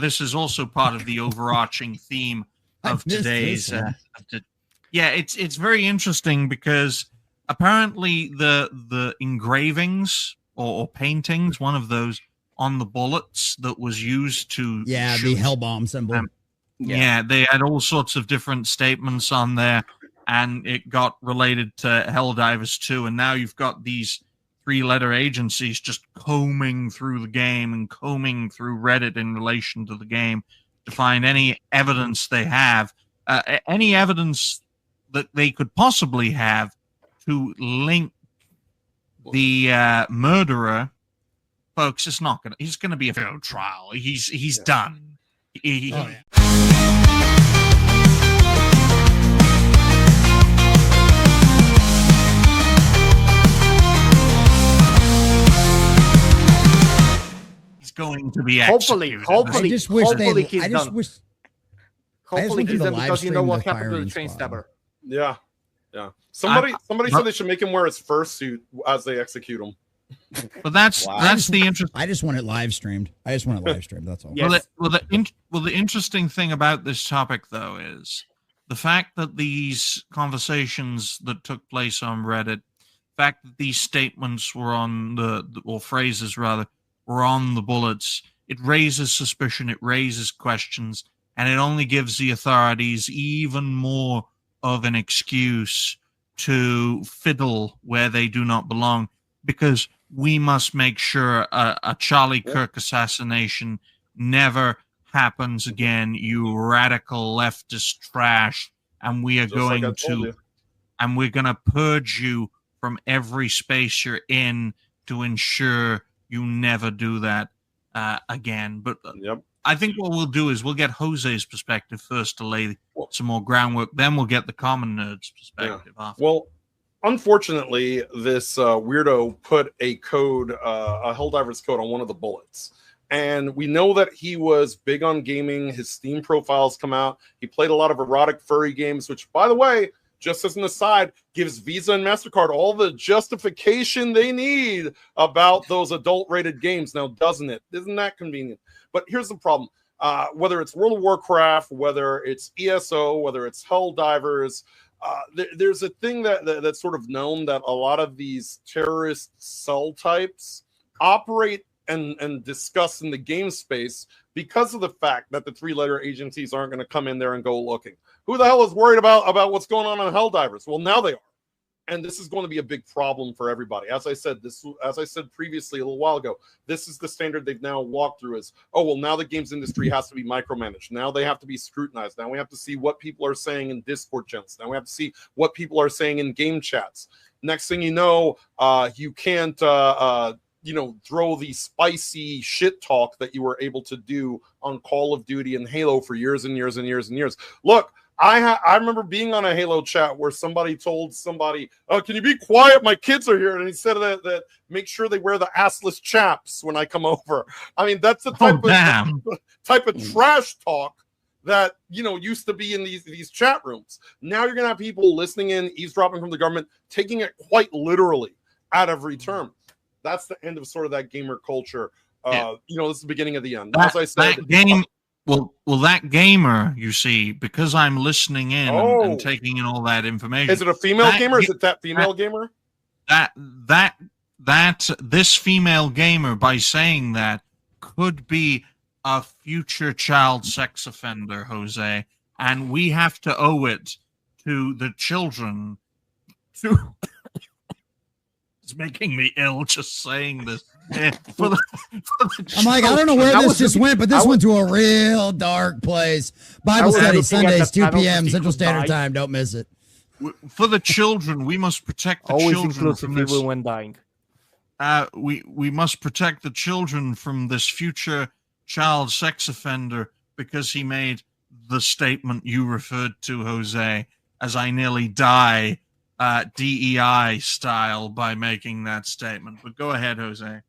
this is also part of the overarching theme of today's. It's very interesting because apparently the engravings or paintings, one of those on the bullets that was used to shoot, the hell bomb symbol. They had all sorts of different statements on there, and it got related to Helldivers 2, and now you've got these 3-letter agencies just combing through the game and combing through Reddit in relation to the game to find any evidence they have, any evidence that they could possibly have to link the murderer. Folks, he's going to be a fair trial. He's done. He's going to be executed. Hopefully he's done. Hopefully he's done, because you know what happened to the train stabber. Yeah. Somebody said they should make him wear his fursuit as they execute him. But that's the interest. I just want it live streamed. That's all. Yes. Well, the interesting thing about this topic, though, is the fact that these conversations that took place on Reddit, the fact that these statements were on or phrases rather, were on the bullets, it raises suspicion, it raises questions, and it only gives the authorities even more of an excuse to fiddle where they do not belong, because we must make sure a Charlie Kirk assassination never happens again, you radical leftist trash, and we are going to purge you from every space you're in to ensure you never do that again. But I think what we'll do is we'll get Jose's perspective first to lay some more groundwork. Then we'll get the common nerd's perspective after. Well, unfortunately, this weirdo put a code, a Helldivers code on one of the bullets. And we know that he was big on gaming. His Steam profiles come out. He played a lot of erotic furry games, which, by the way, just as an aside, gives Visa and MasterCard all the justification they need about those adult-rated games now, doesn't it? Isn't that convenient? But here's the problem. Whether it's World of Warcraft, whether it's ESO, whether it's Helldivers, there's a thing that's sort of known that a lot of these terrorist cell types operate and discuss in the game space because of the fact that the 3-letter agencies aren't going to come in there and go looking. Who the hell is worried about what's going on Helldivers? Well, now they are. And this is going to be a big problem for everybody. As I said previously a little while ago, this is the standard they've now walked through is, now the games industry has to be micromanaged. Now they have to be scrutinized. Now we have to see what people are saying in Discord channels. Now we have to see what people are saying in game chats. Next thing you know, you can't, throw the spicy shit talk that you were able to do on Call of Duty and Halo for years and years and years and years. Look, I remember being on a Halo chat where somebody told somebody, can you be quiet? My kids are here. And he said that make sure they wear the assless chaps when I come over. I mean, that's the type of trash talk that, used to be in these chat rooms. Now you're going to have people listening in, eavesdropping from the government, taking it quite literally at every turn. That's the end of sort of that gamer culture. This is the beginning of the end. As I said, that game. Well, that gamer, you see, because I'm listening in and taking in all that information. Is it a female gamer? Is it that female gamer? This female gamer, by saying that, could be a future child sex offender, Jose, and we have to owe it to the children. It's making me ill just saying this. I'm like, I don't know where this just went, but this went to a real dark place. Bible study Sundays, 2 p.m. Central Standard Time. Don't miss it. For the children, we must protect the children from this. When dying. We must protect the children from this future child sex offender because he made the statement you referred to, Jose, as I nearly die, DEI style, by making that statement. But go ahead, Jose.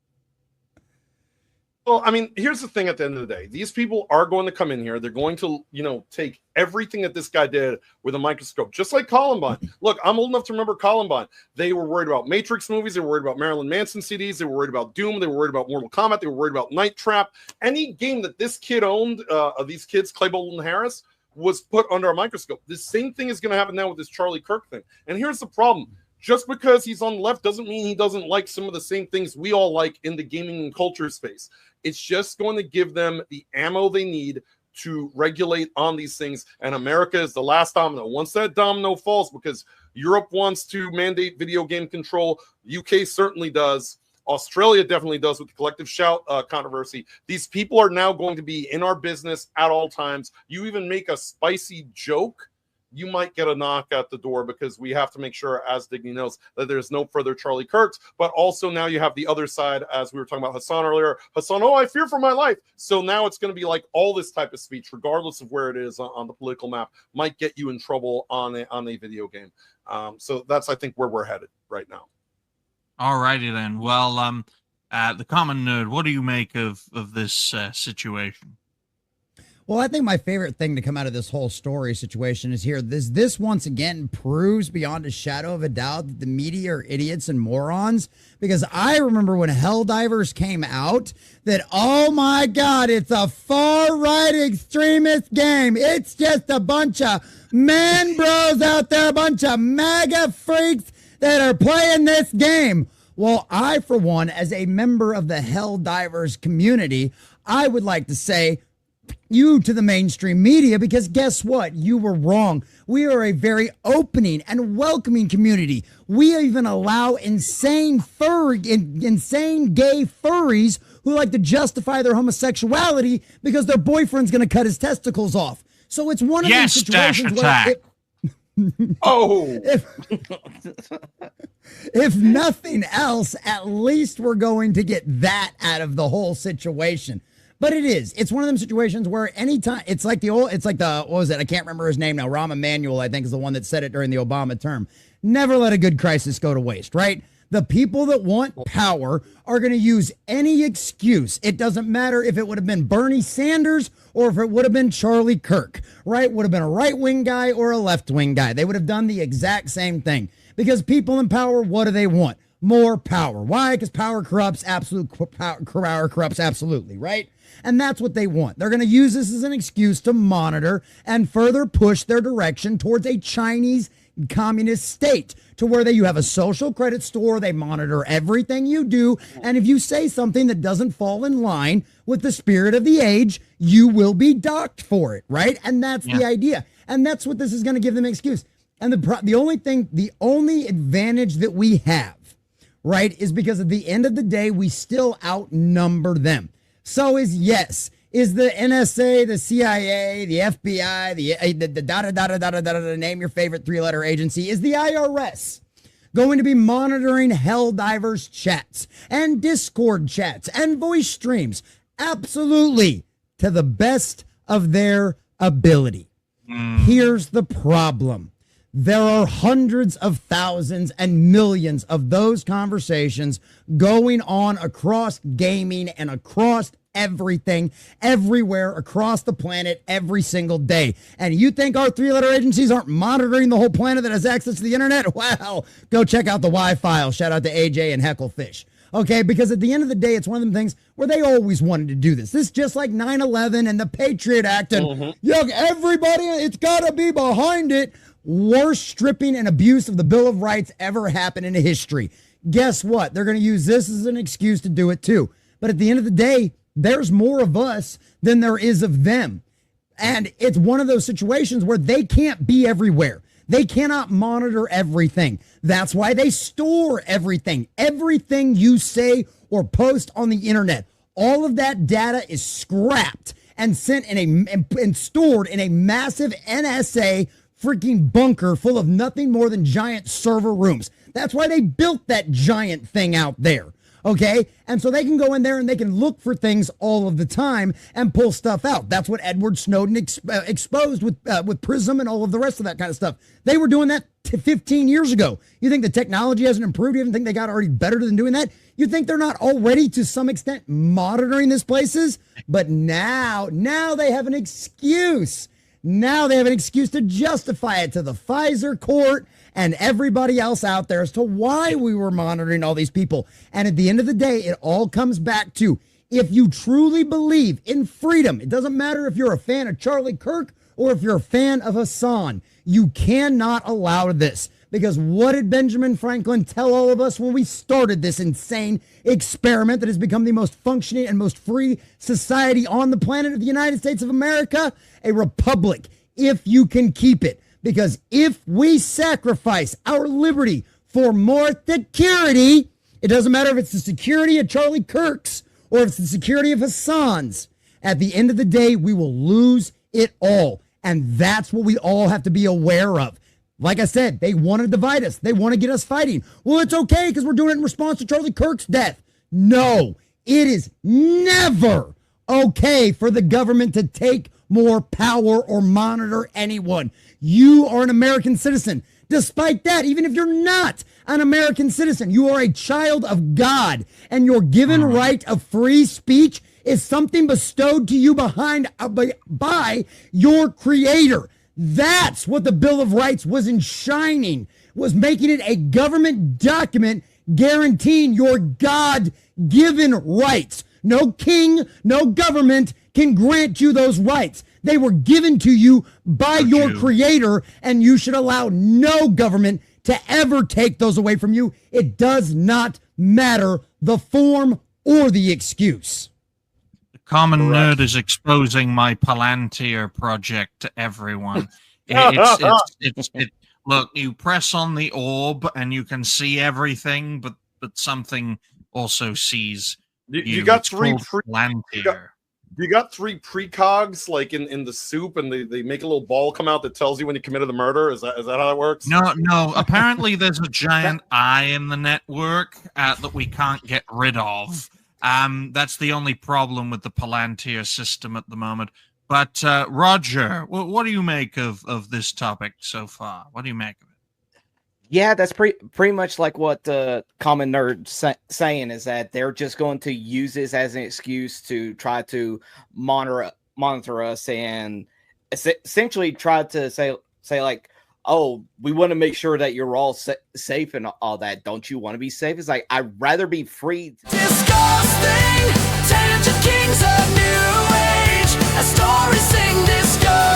Well, I mean, here's the thing at the end of the day. These people are going to come in here. They're going to, take everything that this guy did with a microscope, just like Columbine. Look, I'm old enough to remember Columbine. They were worried about Matrix movies. They were worried about Marilyn Manson CDs. They were worried about Doom. They were worried about Mortal Kombat. They were worried about Night Trap. Any game that this kid owned, of these kids, Claybold and Harris, was put under a microscope. The same thing is going to happen now with this Charlie Kirk thing. And here's the problem. Just because he's on the left doesn't mean he doesn't like some of the same things we all like in the gaming and culture space. It's just going to give them the ammo they need to regulate on these things. And America is the last domino. Once that domino falls, because Europe wants to mandate video game control, UK certainly does. Australia definitely does with the collective shout controversy. These people are now going to be in our business at all times. You even make a spicy joke, you might get a knock at the door, because we have to make sure, as Digny knows, that there's no further Charlie Kirks. But also now you have the other side, as we were talking about Hassan earlier. Hassan, I fear for my life. So now it's going to be like all this type of speech, regardless of where it is on the political map, might get you in trouble on a video game. So that's, I think, where we're headed right now. All righty then. Well, the Common Nerd, what do you make of this situation? Well, I think my favorite thing to come out of this whole story situation is here. This once again proves beyond a shadow of a doubt that the media are idiots and morons. Because I remember when Helldivers came out that, oh my God, it's a far-right extremist game. It's just a bunch of man bros out there, a bunch of MAGA freaks that are playing this game. Well, I, for one, as a member of the Helldivers community, I would like to say, you to the mainstream media, because guess what? You were wrong. We are a very opening and welcoming community. We even allow insane gay furries who like to justify their homosexuality because their boyfriend's going to cut his testicles off. So it's one of these situations where if nothing else, at least we're going to get that out of the whole situation. But it's one of them situations where anytime, what was it? I can't remember his name now. Rahm Emanuel, I think, is the one that said it during the Obama term. Never let a good crisis go to waste, right? The people that want power are going to use any excuse. It doesn't matter if it would have been Bernie Sanders or if it would have been Charlie Kirk, right? Would have been a right-wing guy or a left-wing guy. They would have done the exact same thing. Because people in power, what do they want? More power. Why? Because power corrupts. Power corrupts absolutely, right? And that's what they want. They're going to use this as an excuse to monitor and further push their direction towards a Chinese communist state, to where you have a social credit score. They monitor everything you do. And if you say something that doesn't fall in line with the spirit of the age, you will be docked for it, right? And that's the idea. And that's what this is going to give them an excuse. And the only advantage that we have, right, is because at the end of the day, we still outnumber them. So is the NSA, the CIA, the FBI, the name your favorite three-letter agency, is the IRS going to be monitoring Helldivers chats and Discord chats and voice streams? Absolutely, to the best of their ability. Here's the problem. There are hundreds of thousands and millions of those conversations going on across gaming and across everything, everywhere, across the planet, every single day. And you think our three-letter agencies aren't monitoring the whole planet that has access to the internet? Well, go check out the Y-File. Shout out to AJ and Hecklefish. Okay, because at the end of the day, it's one of them things where they always wanted to do this. This is just like 9/11 and the Patriot Act and everybody, it's got to be behind it. Worst stripping and abuse of the Bill of Rights ever happened in history. Guess what? They're going to use this as an excuse to do it too. But at the end of the day, there's more of us than there is of them. And it's one of those situations where they can't be everywhere. They cannot monitor everything. That's why they store everything. Everything you say or post on the internet, all of that data is scrapped and sent and stored in a massive NSA freaking bunker full of nothing more than giant server rooms. That's why they built that giant thing out there. Okay. And so they can go in there and they can look for things all of the time and pull stuff out. That's what Edward Snowden exposed with Prism and all of the rest of that kind of stuff. They were doing that 15 years ago. You think the technology hasn't improved? You even think they got already better than doing that? You think they're not already to some extent monitoring these places? But now they have an excuse. Now they have an excuse to justify it to the Pfizer court and everybody else out there as to why we were monitoring all these people. And at the end of the day, it all comes back to, if you truly believe in freedom, it doesn't matter if you're a fan of Charlie Kirk or if you're a fan of Hassan, you cannot allow this. Because what did Benjamin Franklin tell all of us when we started this insane experiment that has become the most functioning and most free society on the planet of the United States of America? A republic, if you can keep it. Because if we sacrifice our liberty for more security, it doesn't matter if it's the security of Charlie Kirk's or if it's the security of Hassan's. At the end of the day, we will lose it all. And that's what we all have to be aware of. Like I said, they want to divide us. They want to get us fighting. Well, it's okay because we're doing it in response to Charlie Kirk's death. No, it is never okay for the government to take more power or monitor anyone. You are an American citizen. Despite that, even if you're not an American citizen, you are a child of God, and your given right of free speech is something bestowed to you by your creator. That's what the Bill of Rights was enshrining, was making it a government document guaranteeing your God-given rights. No king, no government can grant you those rights. They were given to you by your creator, and you should allow no government to ever take those away from you. It does not matter the form or the excuse. Common Nerd is exposing my Palantir project to everyone. Look, you press on the orb and you can see everything, but something also sees you got three Palantir. You got three precogs like in the soup, and they make a little ball come out that tells you when you committed the murder. Is that how that works? No. Apparently, there's a giant eye in the network that we can't get rid of. That's the only problem with the Palantir system at the moment. But Roger, what do you make of this topic so far? What do you make of it? Yeah, that's pretty much like what the Common Nerd saying, is that they're just going to use this as an excuse to try to monitor us and essentially try to say like, oh, we want to make sure that you're all safe and all that. Don't you want to be safe? It's like, I'd rather be free. Disgusting, tangent kings of new age. A story sing disgust.